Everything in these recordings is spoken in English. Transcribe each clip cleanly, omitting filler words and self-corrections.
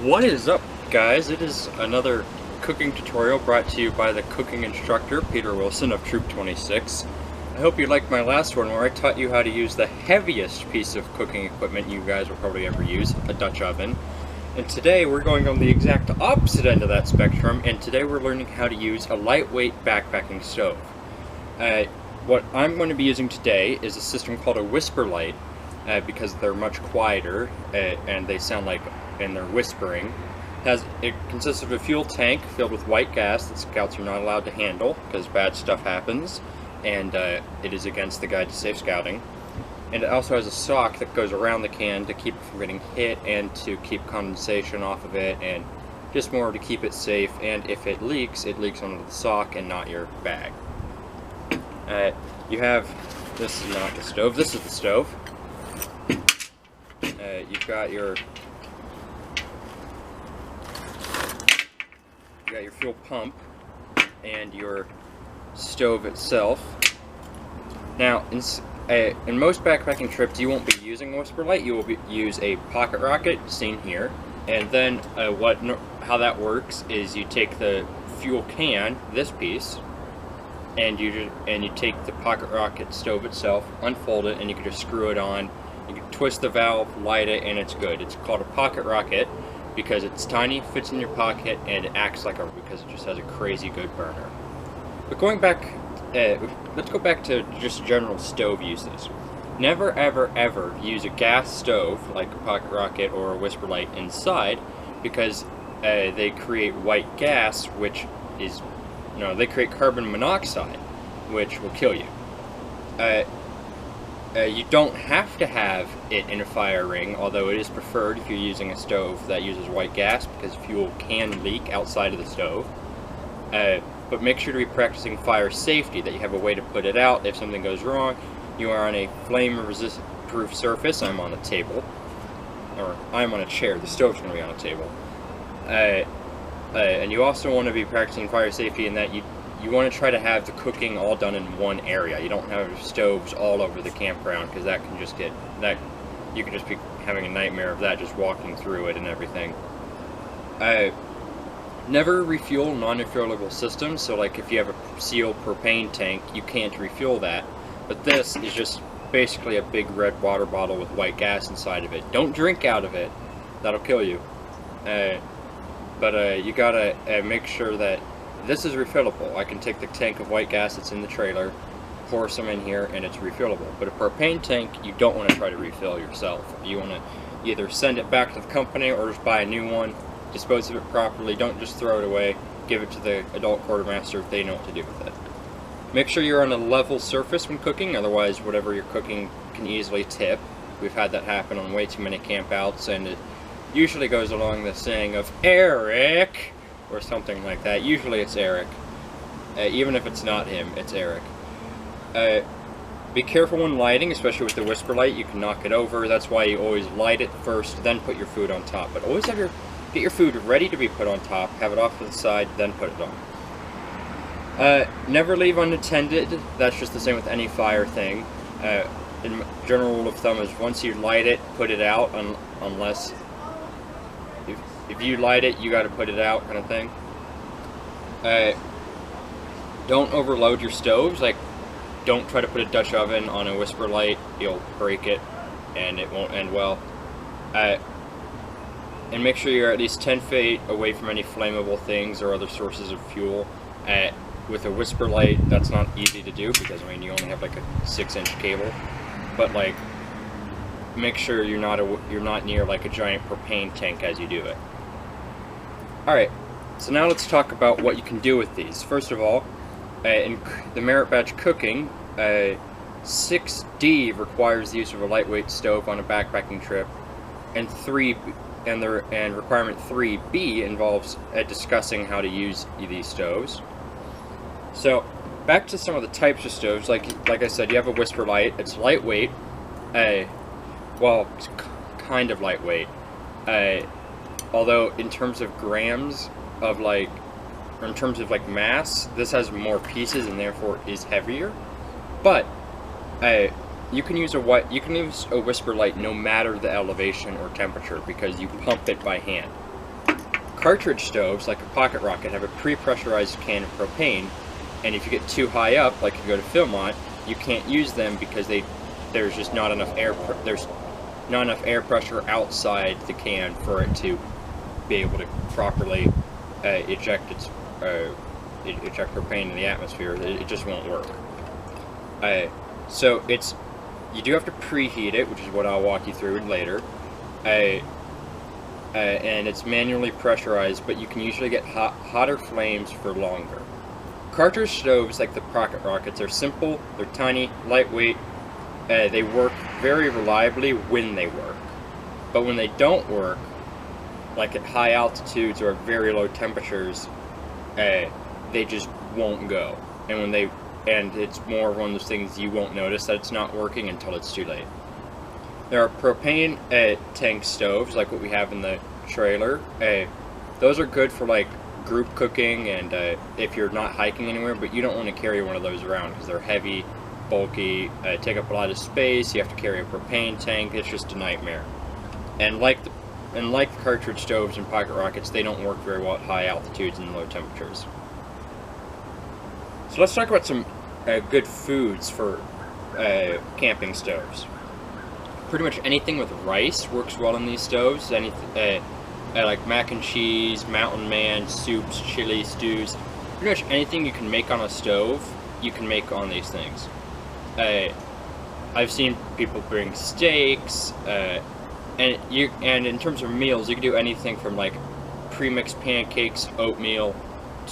What is up, guys? It is another cooking tutorial brought to you by the cooking instructor, Peter Wilson of Troop 26. I hope you liked my last one where I taught you how to use the heaviest piece of cooking equipment you guys will probably ever use, a Dutch oven. And today we're going on the exact opposite end of that spectrum, and today we're learning how to use a lightweight backpacking stove. What I'm going to be using today is a system called a Whisperlite, because they're much quieter and they sound like, and they're whispering. It consists of a fuel tank filled with white gas that scouts are not allowed to handle because bad stuff happens, and it is against the Guide to Safe Scouting. And it also has a sock that goes around the can to keep it from getting hit and to keep condensation off of it, and just more to keep it safe. And if it leaks onto the sock and not your bag. You have, this is not the stove, this is the stove. You've got your fuel pump and your stove itself. Now, in most backpacking trips, you won't be using a Whisperlite. You will use a pocket rocket, seen here. And then how that works is you take the fuel can, this piece, and you take the pocket rocket stove itself, unfold it, and you can just screw it on. You can twist the valve, light it, and it's good. It's called a pocket rocket because it's tiny, fits in your pocket, and it acts like because it just has a crazy good burner. But going back, let's go back to just general stove uses. Never, ever, ever use a gas stove like a pocket rocket or a Whisperlite inside, because they create white gas, which is, they create carbon monoxide, which will kill you. You don't have to have it in a fire ring, although it is preferred if you're using a stove that uses white gas, because fuel can leak outside of the stove. But make sure to be practicing fire safety, that you have a way to put it out if something goes wrong. You are on a flame-resist proof surface. I'm on a table, or I'm on a chair. The stove's going to be on a table. And you also want to be practicing fire safety in that you want to try to have the cooking all done in one area. You don't have stoves all over the campground, because that can just you could just be having a nightmare of that, just walking through it and everything. Never refuel non-refillable systems, so like if you have a sealed propane tank, you can't refuel that. But this is just basically a big red water bottle with white gas inside of it. Don't drink out of it, that'll kill you. But you gotta make sure that this is refillable. I can take the tank of white gas that's in the trailer, pour some in here, and it's refillable. But a propane tank, you don't want to try to refill yourself. You want to either send it back to the company or just buy a new one, dispose of it properly, don't just throw it away, give it to the adult quartermaster if they know what to do with it. Make sure you're on a level surface when cooking, otherwise whatever you're cooking can easily tip. We've had that happen on way too many campouts, and it usually goes along the saying of Eric, or something like that. Usually it's Eric. Even if it's not him, it's Eric. Be careful when lighting, especially with the Whisperlite. You can knock it over. That's why you always light it first, then put your food on top. But always get your food ready to be put on top, have it off to the side, then put it on. Never leave unattended. That's just the same with any fire thing. In general rule of thumb is once you light it, put it out, unless if you light it, you got to put it out, kind of thing. Don't overload your stoves. Like, don't try to put a Dutch oven on a Whisperlite. You'll break it, and it won't end well. And make sure you're at least 10 feet away from any flammable things or other sources of fuel. With a Whisperlite, that's not easy to do because, I mean, you only have like a 6-inch cable. But like, make sure you're not near like a giant propane tank as you do it. Alright, so now let's talk about what you can do with these. First of all, in the Merit Badge cooking, 6D requires the use of a lightweight stove on a backpacking trip, and requirement 3B involves discussing how to use these stoves. So, back to some of the types of stoves. Like I said, you have a Whisperlite. It's lightweight. Well, it's kind of lightweight. Although in terms of grams of or in terms of mass, this has more pieces and therefore is heavier. But you can use a Whisperlite no matter the elevation or temperature because you pump it by hand. cartridge stoves, like a Pocket Rocket, have a pre-pressurized can of propane, and if you get too high up, like you go to Philmont, you can't use them because there's just not enough air. There's not enough air pressure outside the can for it to be able to properly eject propane in the atmosphere. It just won't work. So you do have to preheat it, which is what I'll walk you through later. And it's manually pressurized, but you can usually get hotter flames for longer. Cartridge stoves, like the Pocket Rockets, are simple, they're tiny, lightweight, they work very reliably when they work. But when they don't work, like at high altitudes or at very low temperatures, they just won't go. And it's more one of those things you won't notice that it's not working until it's too late. There are propane tank stoves, like what we have in the trailer. Those are good for like group cooking and if you're not hiking anywhere, but you don't want to carry one of those around because they're heavy, bulky, take up a lot of space. You have to carry a propane tank. It's just a nightmare. And like the cartridge stoves and Pocket Rockets, they don't work very well at high altitudes and low temperatures. So let's talk about some good foods for camping stoves. Pretty much anything with rice works well in these stoves. Anything like mac and cheese, Mountain Man, soups, chili, stews. Pretty much anything you can make on a stove, you can make on these things. I've seen people bring steaks, and in terms of meals, you can do anything from like pre-mixed pancakes, oatmeal,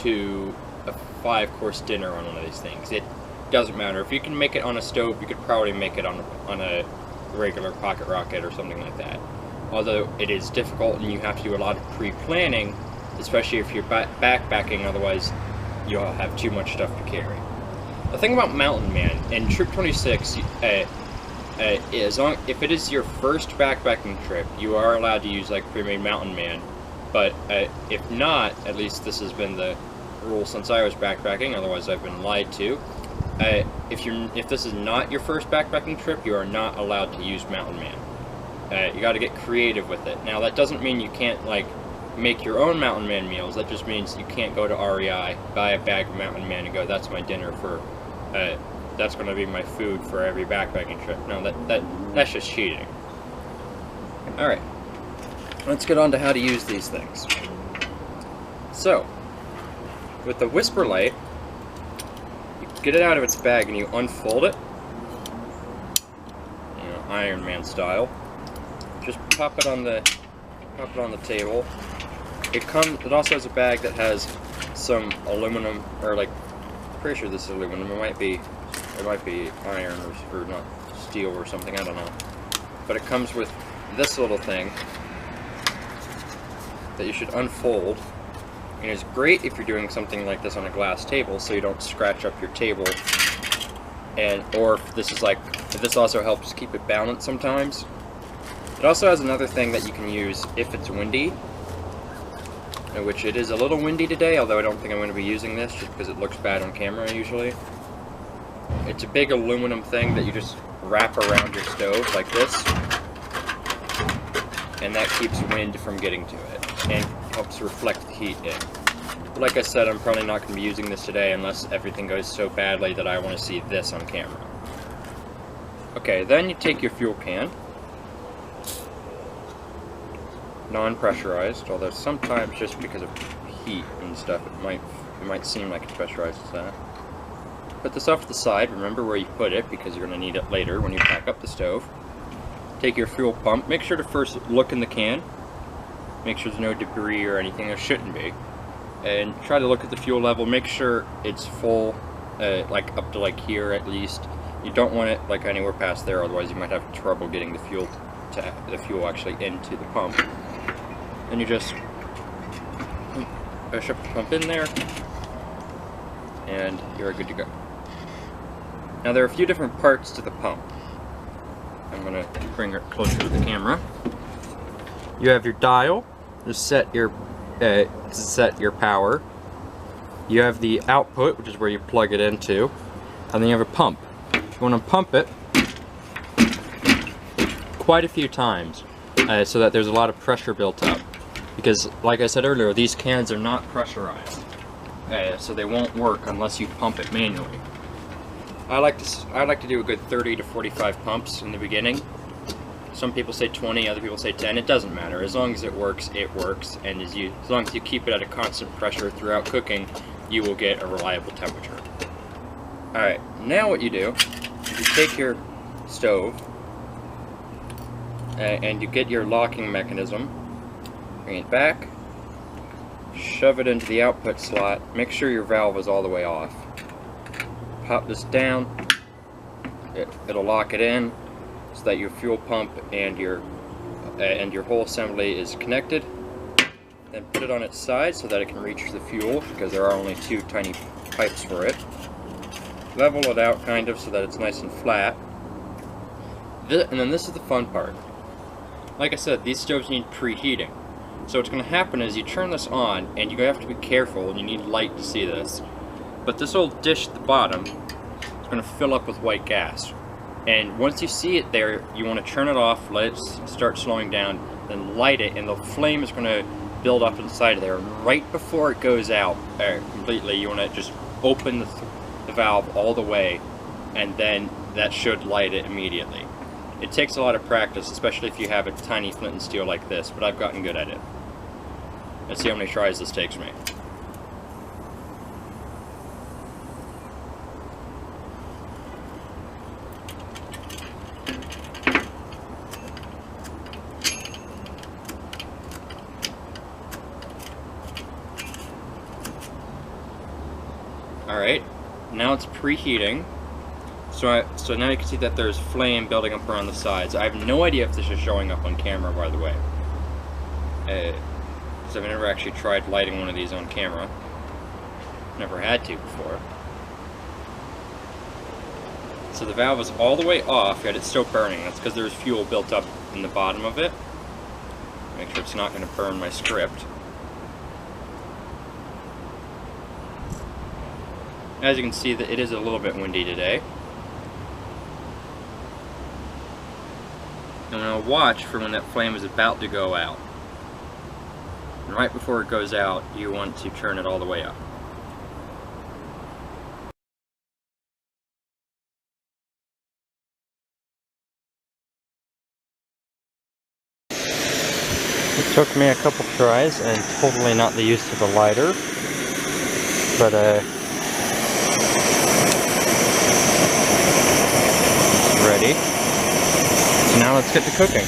to a 5-course dinner on one of these things. It doesn't matter. If you can make it on a stove, you could probably make it on a regular Pocket Rocket or something like that. Although it is difficult and you have to do a lot of pre-planning, especially if you're backpacking, otherwise you'll have too much stuff to carry. The thing about Mountain Man, in Trip 26, if it is your first backpacking trip, you are allowed to use like pre-made Mountain Man, but if not, at least this has been the rule since I was backpacking, otherwise I've been lied to. If this is not your first backpacking trip, you are not allowed to use Mountain Man. You got to get creative with it. Now that doesn't mean you can't like make your own Mountain Man meals. That just means you can't go to REI, buy a bag of Mountain Man, and go, that's my dinner for, that's going to be my food for every backpacking trip. No, that's just cheating. All right, let's get on to how to use these things. So, with the Whisper Light, get it out of its bag and you unfold it, Iron Man style. Just pop it on the table. It also has a bag that has some aluminum, or like, pretty sure this is aluminum. It might be iron or not steel or something. I don't know. But it comes with this little thing that you should unfold. And it's great if you're doing something like this on a glass table, so you don't scratch up your table. Or if this also helps keep it balanced sometimes. It also has another thing that you can use if it's windy, which it is a little windy today, although I don't think I'm going to be using this just because it looks bad on camera usually. It's a big aluminum thing that you just wrap around your stove like this, and that keeps wind from getting to it and helps reflect the heat in. But like I said, I'm probably not going to be using this today unless everything goes so badly that I want to see this on camera. Okay, then you take your fuel can, non-pressurized, although sometimes just because of heat and stuff it might seem like it's pressurized as that. Put this off to the side, remember where you put it because you're going to need it later when you pack up the stove. Take your fuel pump, make sure to first look in the can, make sure there's no debris or anything there shouldn't be, and try to look at the fuel level, make sure it's full, like up to like here at least. You don't want it like anywhere past there, otherwise you might have trouble getting the fuel actually into the pump. And you just push up the pump in there, and you're good to go. Now there are a few different parts to the pump. I'm going to bring it closer to the camera. You have your dial to set your power. You have the output, which is where you plug it into, and then you have a pump. You want to pump it quite a few times so that there's a lot of pressure built up. because, like I said earlier, these cans are not pressurized, so they won't work unless you pump it manually. I like to do a good 30 to 45 pumps in the beginning. Some people say 20, other people say 10. It doesn't matter. As long as it works, and as long as you keep it at a constant pressure throughout cooking, you will get a reliable temperature. Alright, now what you do is you take your stove and you get your locking mechanism, bring it back, shove it into the output slot, make sure your valve is all the way off. Pop this down, it'll lock it in so that your fuel pump and your whole assembly is connected. Then put it on its side so that it can reach the fuel, because there are only two tiny pipes for it. Level it out kind of so that it's nice and flat. And then this is the fun part. Like I said, these stoves need preheating. So what's going to happen is you turn this on, and you have to be careful, and you need light to see this. But this old dish at the bottom is going to fill up with white gas. And once you see it there, you want to turn it off, let it start slowing down, then light it, and the flame is going to build up inside of there. And right before it goes out completely, you want to just open the valve all the way, and then that should light it immediately. It takes a lot of practice, especially if you have a tiny flint and steel like this, but I've gotten good at it. Let's see how many tries this takes me. Alright, now it's preheating. So now you can see that there's flame building up around the sides. I have no idea if this is showing up on camera, by the way. Because I've never actually tried lighting one of these on camera. Never had to before. So the valve is all the way off, yet it's still burning. That's because there's fuel built up in the bottom of it. Make sure it's not going to burn my script. As you can see, that it is a little bit windy today. And I'll watch for when that flame is about to go out. And right before it goes out, you want to turn it all the way up. It took me a couple tries, and totally not the use of a lighter. But ready. So now let's get to cooking.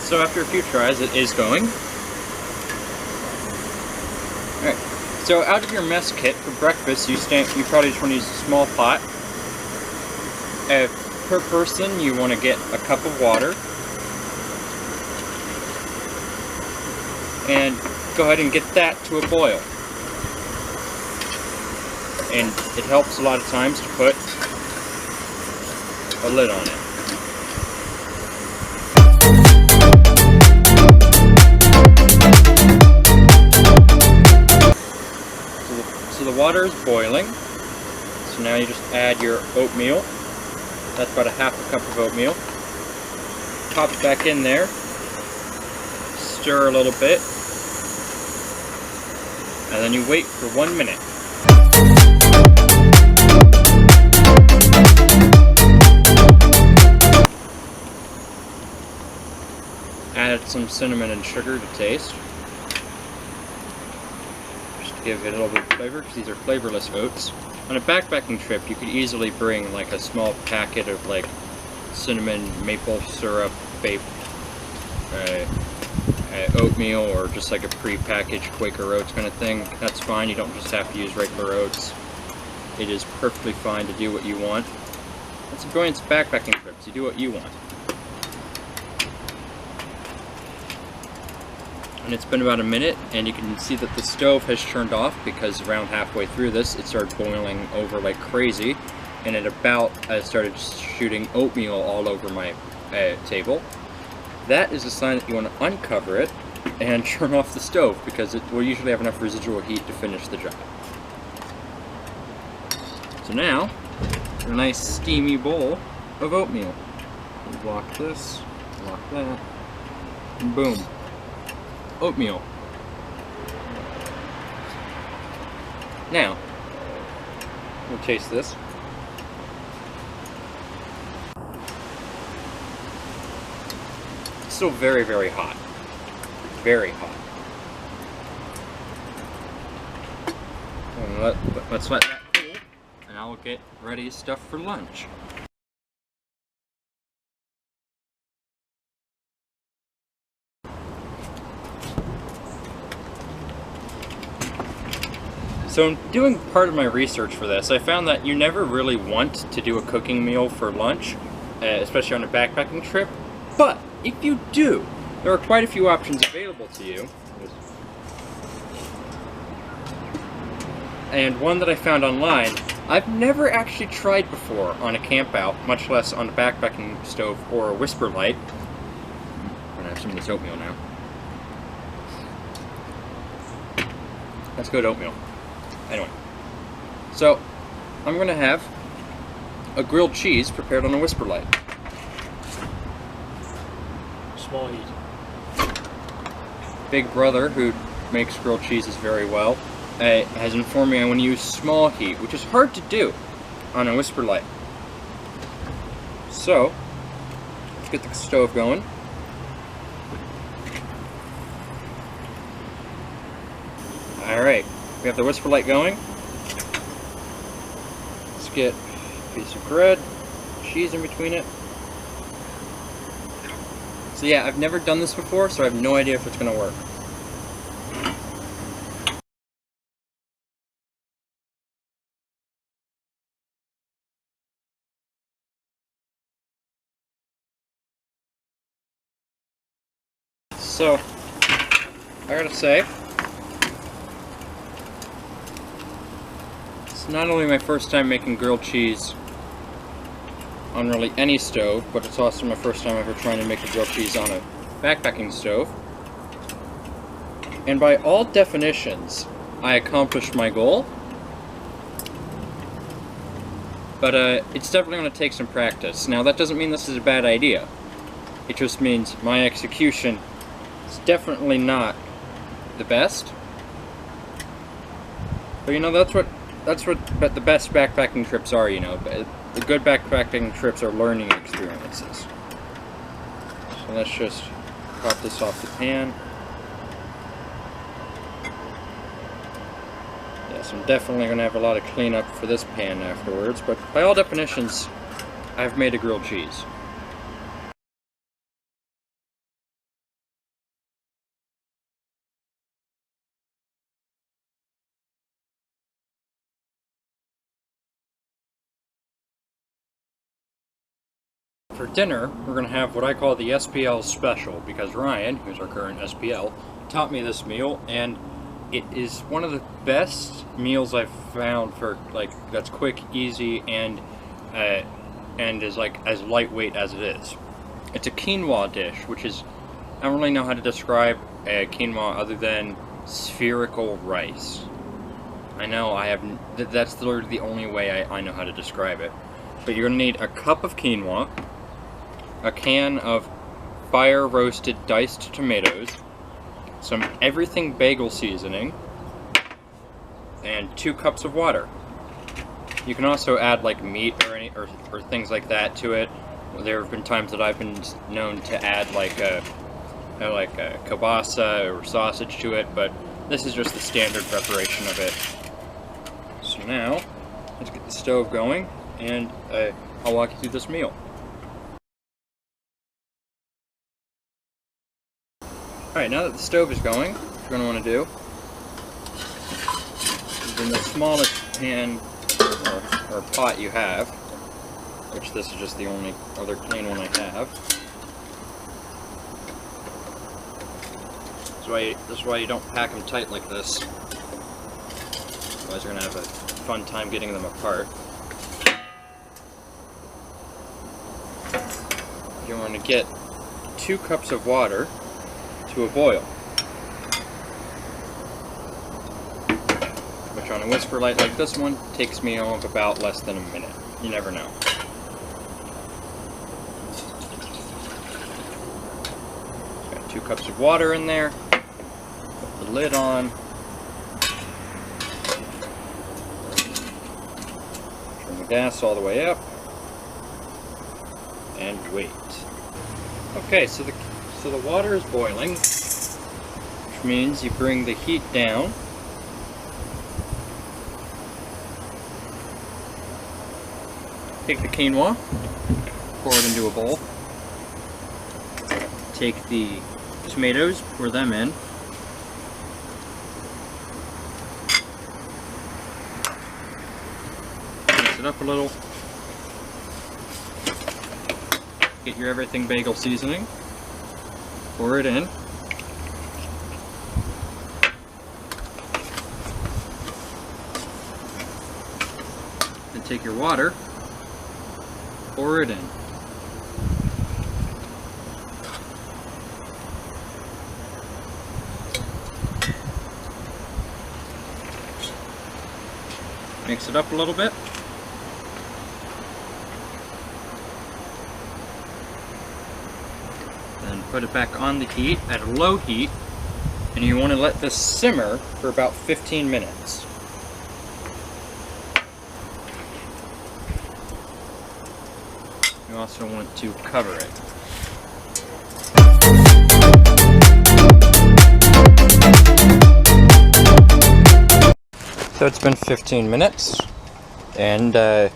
So after a few tries, it is going. Alright, so out of your mess kit for breakfast, you probably just want to use a small pot. Per person, you want to get a cup of water. And go ahead and get that to a boil. And it helps a lot of times to put a lid on it. So the water is boiling. So now you just add your oatmeal. That's about a half a cup of oatmeal. Pop it back in there. Stir a little bit. And then you wait for 1 minute. Add some cinnamon and sugar to taste. Just to give it a little bit of flavor, because these are flavorless oats. On a backpacking trip, you could easily bring like a small packet of like cinnamon, maple syrup, oatmeal, or just like a pre-packaged Quaker Oats kind of thing. That's fine. You don't just have to use regular oats. It is perfectly fine to do what you want. That's the brilliance of backpacking trips. You do what you want. And it's been about a minute, and you can see that the stove has turned off, because around halfway through this it started boiling over like crazy, and at about I started shooting oatmeal all over my table. That is a sign that you want to uncover it and turn off the stove, because it will usually have enough residual heat to finish the job. So now, a nice steamy bowl of oatmeal. Lock this, lock that, and boom. Oatmeal. Now, we'll taste this. It's still very, very hot. Very hot. Let's let that cool, and I'll get ready stuff for lunch. So in doing part of my research for this, I found that you never really want to do a cooking meal for lunch, especially on a backpacking trip. But if you do, there are quite a few options available to you. And one that I found online, I've never actually tried before on a camp out, much less on a backpacking stove or a Whisper Light. I'm gonna have some of this oatmeal now. That's good oatmeal. Anyway, so I'm gonna have a grilled cheese prepared on a Whisper Light. Small heat. Big Brother, who makes grilled cheeses very well, has informed me I want to use small heat, which is hard to do on a Whisper Light. So, let's get the stove going. Alright, we have the Whisper Light going. Let's get a piece of bread, cheese in between it. So yeah, I've never done this before, so I have no idea if it's going to work. So, I gotta say, it's not only my first time making grilled cheese on really any stove, but it's also my first time ever trying to make a grilled cheese on a backpacking stove. And by all definitions, I accomplished my goal. But it's definitely going to take some practice. Now that doesn't mean this is a bad idea. It just means my execution is definitely not the best. But you know, that's what the best backpacking trips are, you know. The good backpacking trips are learning experiences. So let's just pop this off the pan. Yes, I'm definitely going to have a lot of cleanup for this pan afterwards, but by all definitions, I've made a grilled cheese. For dinner, we're going to have what I call the SPL special, because Ryan, who's our current SPL, taught me this meal, and it is one of the best meals I've found for, like, that's quick, easy, and is like as lightweight as it is. It's a quinoa dish, which is, I don't really know how to describe quinoa other than spherical rice. I know that's literally the only way I know how to describe it. But you're going to need a cup of quinoa, a can of fire-roasted diced tomatoes, some everything bagel seasoning, and 2 cups of water. You can also add like meat or things like that to it. There have been times that I've been known to add like a kielbasa or sausage to it, but this is just the standard preparation of it. So now, let's get the stove going, and I'll walk you through this meal. Alright, now that the stove is going, what you're going to want to do is in the smallest pan or pot you have, which this is just the only other clean one I have. This is why you don't pack them tight like this. Otherwise you're going to have a fun time getting them apart. You want to get 2 cups of water to a boil, which which on a whisper light like this one takes me about less than a minute. You never know. Got 2 cups of water in there. Put the lid on. Turn the gas all the way up. And wait. Okay, so the water is boiling, which means you bring the heat down. Take the quinoa, pour it into a bowl. Take the tomatoes, pour them in. Mix it up a little. Get your everything bagel seasoning. Pour it in. Then take your water. Pour it in. Mix it up a little bit. Then put it back on the heat at a low heat, and you want to let this simmer for about 15 minutes. You also want to cover it. So it's been 15 minutes, and I've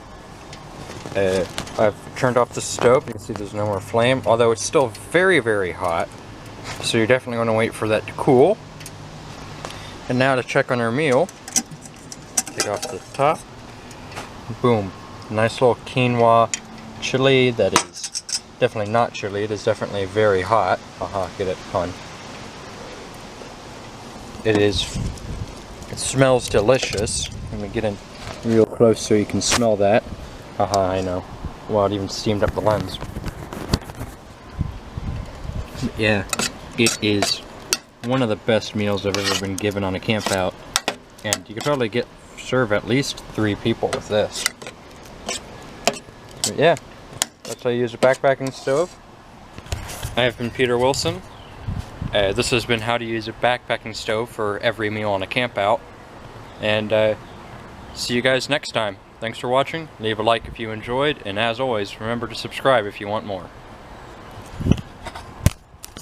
turned off the stove. You can see there's no more flame, although it's still very, very hot. So you're definitely going to wait for that to cool. And now to check on our meal, take off the top. Boom. Nice little quinoa chili that is definitely not chili. It is definitely very hot. Haha, get it, pun. It smells delicious. Let me get in real close so you can smell that. Haha, I know. Well, it even steamed up the lens. Yeah, it is one of the best meals I've ever been given on a camp out. And you could probably serve at least 3 people with this. But yeah, that's how you use a backpacking stove. I have been Peter Wilson. This has been how to use a backpacking stove for every meal on a camp out. And see you guys next time. Thanks for watching. Leave a like if you enjoyed, and as always, remember to subscribe if you want more.